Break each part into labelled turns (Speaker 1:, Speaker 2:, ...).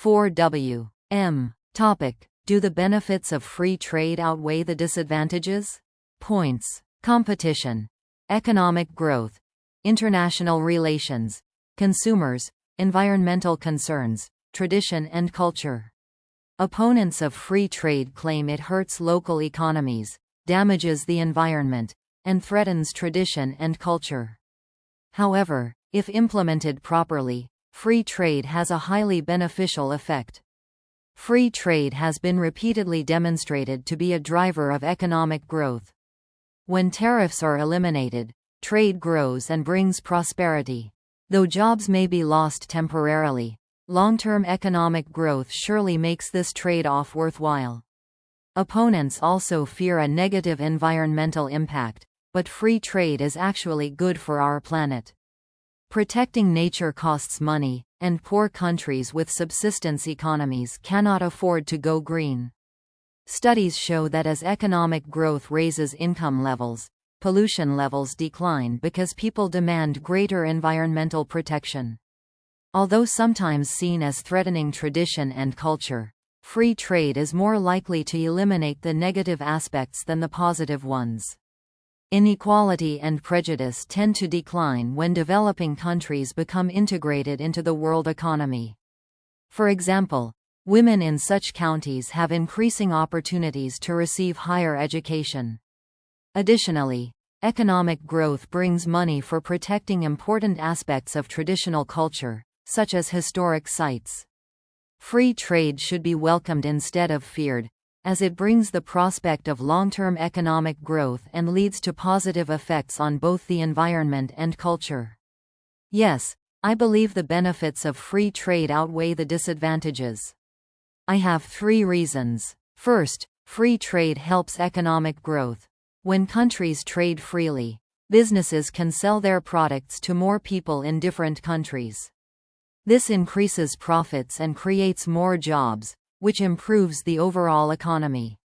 Speaker 1: 4W. M. Topic. Do the benefits of free trade outweigh the disadvantages? Points. Competition. Economic growth. International relations. Consumers. Environmental concerns. Tradition and culture. Opponents of free trade claim it hurts local economies, damages the environment, and threatens tradition and culture. However, if implemented properly, free trade has a highly beneficial effect. Free trade has been repeatedly demonstrated to be a driver of economic growth. When tariffs are eliminated, trade grows and brings prosperity. Though jobs may be lost temporarily, long-term economic growth surely makes this trade-off worthwhile. Opponents also fear a negative environmental impact, but free trade is actually good for our planet. Protecting nature costs money, and poor countries with subsistence economies cannot afford to go green. Studies show that as economic growth raises income levels, pollution levels decline because people demand greater environmental protection. Although sometimes seen as threatening tradition and culture, free trade is more likely to eliminate the negative aspects than the positive ones. Inequality and prejudice tend to decline when developing countries become integrated into the world economy. For example, women in such counties have increasing opportunities to receive higher education. Additionally, economic growth brings money for protecting important aspects of traditional culture, such as historic sites. Free trade should be welcomed instead of feared, as it brings the prospect of long-term economic growth and leads to positive effects on both the environment and culture. Yes, I believe the benefits of free trade outweigh the disadvantages. I have 3 reasons. First, free trade helps economic growth. When countries trade freely, businesses can sell their products to more people in different countries. This increases profits and creates more jobs, which improves the overall economy.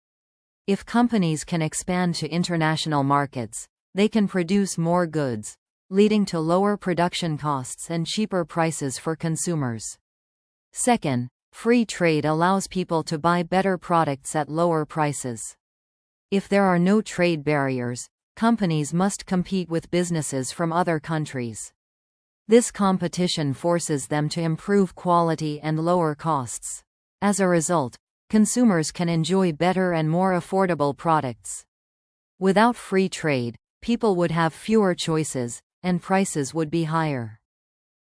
Speaker 1: If companies can expand to international markets, they can produce more goods, leading to lower production costs and cheaper prices for consumers. Second, free trade allows people to buy better products at lower prices. If there are no trade barriers, companies must compete with businesses from other countries. This competition forces them to improve quality and lower costs. As a result, consumers can enjoy better and more affordable products. Without free trade, people would have fewer choices, and prices would be higher.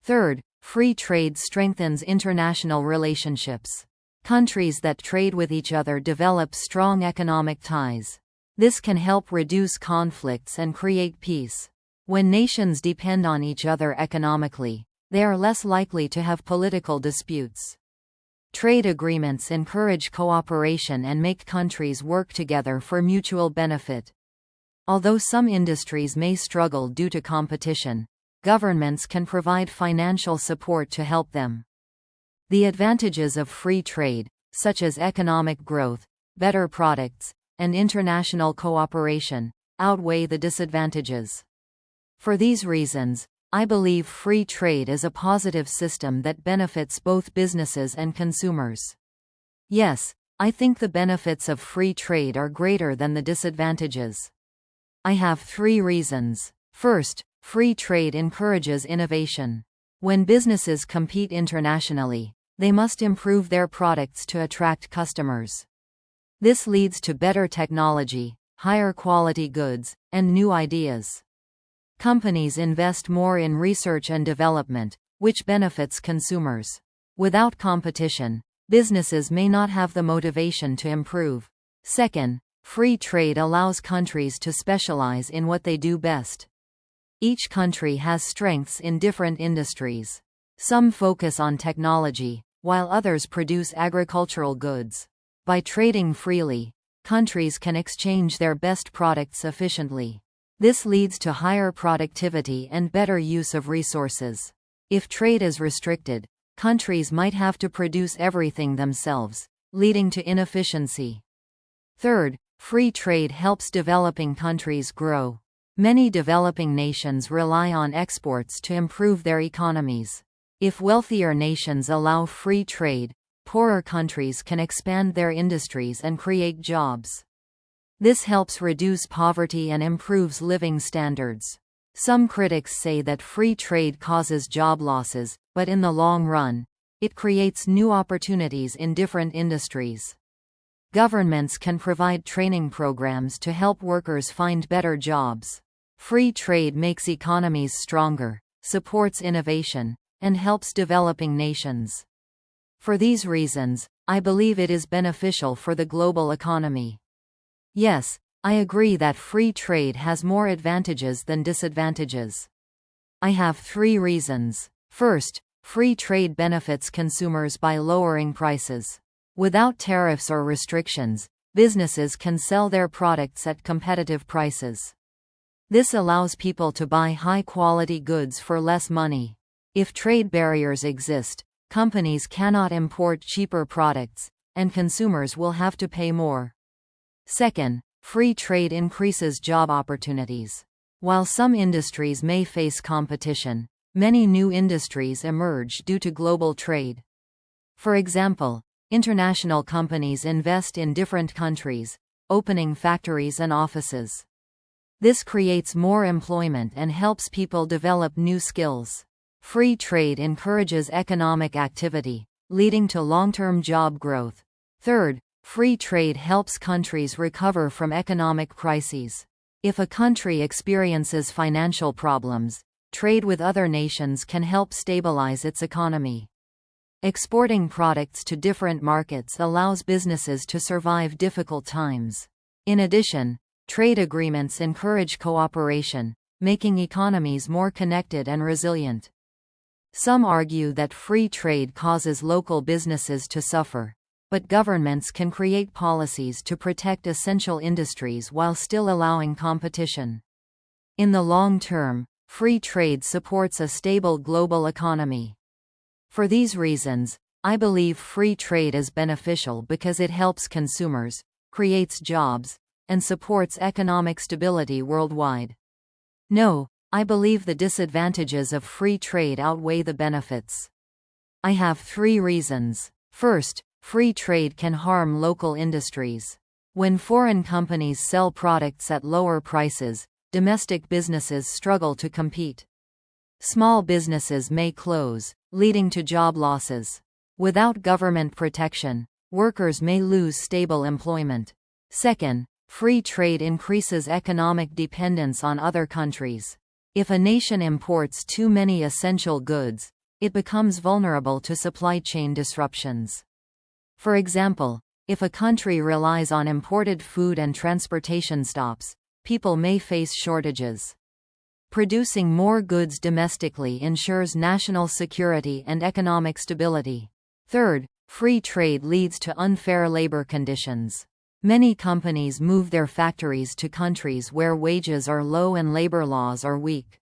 Speaker 1: Third, free trade strengthens international relationships. Countries that trade with each other develop strong economic ties. This can help reduce conflicts and create peace. When nations depend on each other economically, they are less likely to have political disputes. Trade agreements encourage cooperation and make countries work together for mutual benefit. Although some industries may struggle due to competition, governments can provide financial support to help them. The advantages of free trade, such as economic growth, better products, and international cooperation, outweigh the disadvantages. For these reasons, I believe free trade is a positive system that benefits both businesses and consumers. Yes, I think the benefits of free trade are greater than the disadvantages. I have 3 reasons. First, free trade encourages innovation. When businesses compete internationally, they must improve their products to attract customers. This leads to better technology, higher quality goods, and new ideas. Companies invest more in research and development, which benefits consumers. Without competition, businesses may not have the motivation to improve. Second, free trade allows countries to specialize in what they do best. Each country has strengths in different industries. Some focus on technology, while others produce agricultural goods. By trading freely, countries can exchange their best products efficiently. This leads to higher productivity and better use of resources. If trade is restricted, countries might have to produce everything themselves, leading to inefficiency. Third, free trade helps developing countries grow. Many developing nations rely on exports to improve their economies. If wealthier nations allow free trade, poorer countries can expand their industries and create jobs. This helps reduce poverty and improves living standards. Some critics say that free trade causes job losses, but in the long run, it creates new opportunities in different industries. Governments can provide training programs to help workers find better jobs. Free trade makes economies stronger, supports innovation, and helps developing nations. For these reasons, I believe it is beneficial for the global economy. Yes, I agree that free trade has more advantages than disadvantages. I have 3 reasons. First, free trade benefits consumers by lowering prices. Without tariffs or restrictions, businesses can sell their products at competitive prices. This allows people to buy high-quality goods for less money. If trade barriers exist, companies cannot import cheaper products, and consumers will have to pay more. Second, free trade increases job opportunities. While some industries may face competition, many new industries emerge due to global trade. For example, international companies invest in different countries, opening factories and offices. This creates more employment and helps people develop new skills. Free trade encourages economic activity, leading to long-term job growth. Third, free trade helps countries recover from economic crises. If a country experiences financial problems, trade with other nations can help stabilize its economy. Exporting products to different markets allows businesses to survive difficult times. In addition, trade agreements encourage cooperation, making economies more connected and resilient. Some argue that free trade causes local businesses to suffer, but governments can create policies to protect essential industries while still allowing competition. In the long term, free trade supports a stable global economy. For these reasons, I believe free trade is beneficial because it helps consumers, creates jobs, and supports economic stability worldwide. No, I believe the disadvantages of free trade outweigh the benefits. I have 3 reasons. First, free trade can harm local industries. When foreign companies sell products at lower prices, domestic businesses struggle to compete. Small businesses may close, leading to job losses. Without government protection, workers may lose stable employment. Second, free trade increases economic dependence on other countries. If a nation imports too many essential goods, it becomes vulnerable to supply chain disruptions. For example, if a country relies on imported food and transportation stops, people may face shortages. Producing more goods domestically ensures national security and economic stability. Third, free trade leads to unfair labor conditions. Many companies move their factories to countries where wages are low and labor laws are weak.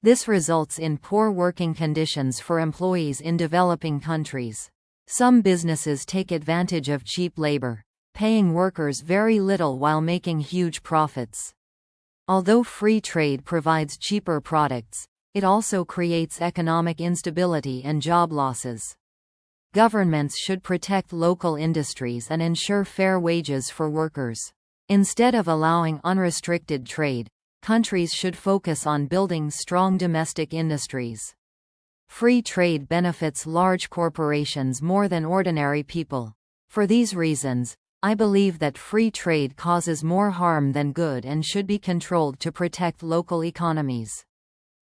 Speaker 1: This results in poor working conditions for employees in developing countries. Some businesses take advantage of cheap labor, paying workers very little while making huge profits. Although free trade provides cheaper products, it also creates economic instability and job losses. Governments should protect local industries and ensure fair wages for workers. Instead of allowing unrestricted trade, countries should focus on building strong domestic industries. Free trade benefits large corporations more than ordinary people. For these reasons, I believe that free trade causes more harm than good and should be controlled to protect local economies.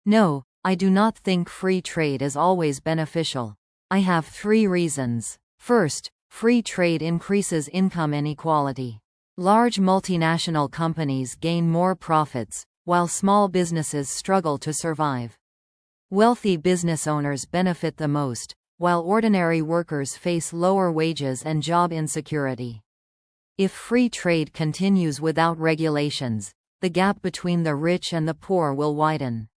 Speaker 1: No, I do not think free trade is always beneficial. I have 3 reasons. First, free trade increases income inequality. Large multinational companies gain more profits, while small businesses struggle to survive. Wealthy business owners benefit the most, while ordinary workers face lower wages and job insecurity. If free trade continues without regulations, the gap between the rich and the poor will widen.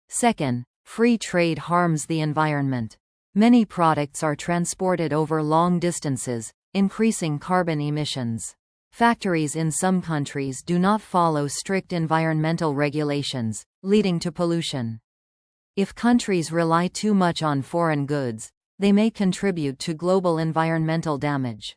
Speaker 1: Second, free trade harms the environment. Many products are transported over long distances, increasing carbon emissions. Factories in some countries do not follow strict environmental regulations, leading to pollution. If countries rely too much on foreign goods, They may contribute to global environmental damage.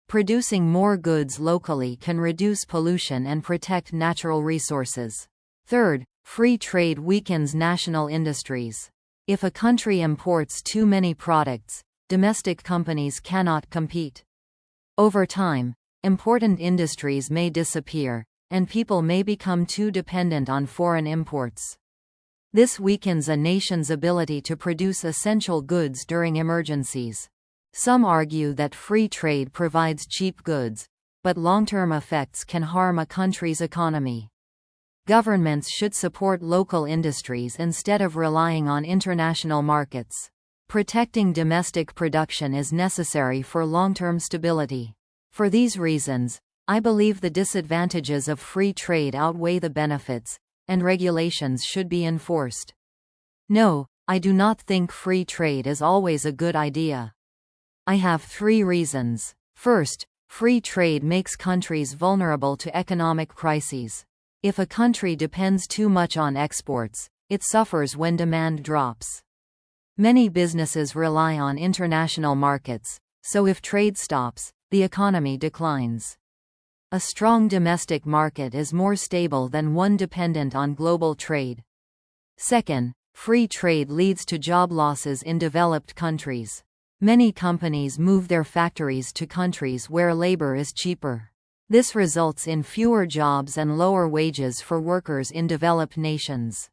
Speaker 1: Producing more goods locally can reduce pollution and protect natural resources. Third, free trade weakens national industries. If a country imports too many products, domestic companies cannot compete. Over time, important industries may disappear, and people may become too dependent on foreign imports. This weakens a nation's ability to produce essential goods during emergencies. Some argue that free trade provides cheap goods, but long-term effects can harm a country's economy. Governments should support local industries instead of relying on international markets. Protecting domestic production is necessary for long-term stability. For these reasons, I believe the disadvantages of free trade outweigh the benefits, and regulations should be enforced. No, I do not think free trade is always a good idea. I have 3 reasons. First, free trade makes countries vulnerable to economic crises. If a country depends too much on exports, it suffers when demand drops. Many businesses rely on international markets, so if trade stops, the economy declines. A strong domestic market is more stable than one dependent on global trade. Second, free trade leads to job losses in developed countries. Many companies move their factories to countries where labor is cheaper. This results in fewer jobs and lower wages for workers in developed nations.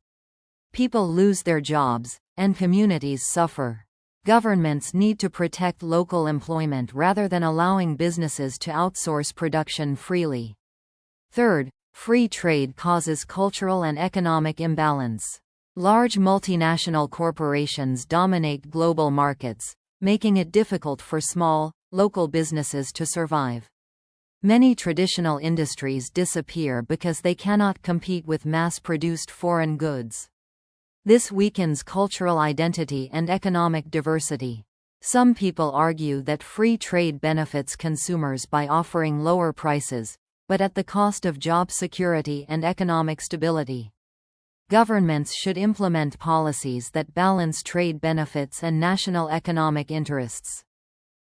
Speaker 1: People lose their jobs, and communities suffer. Governments need to protect local employment rather than allowing businesses to outsource production freely. Third, free trade causes cultural and economic imbalance. Large multinational corporations dominate global markets, making it difficult for small, local businesses to survive. Many traditional industries disappear because they cannot compete with mass-produced foreign goods. This weakens cultural identity and economic diversity. Some people argue that free trade benefits consumers by offering lower prices, but at the cost of job security and economic stability. Governments should implement policies that balance trade benefits and national economic interests.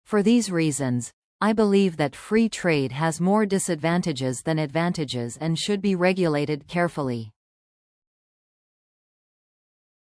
Speaker 1: For these reasons, I believe that free trade has more disadvantages than advantages and should be regulated carefully.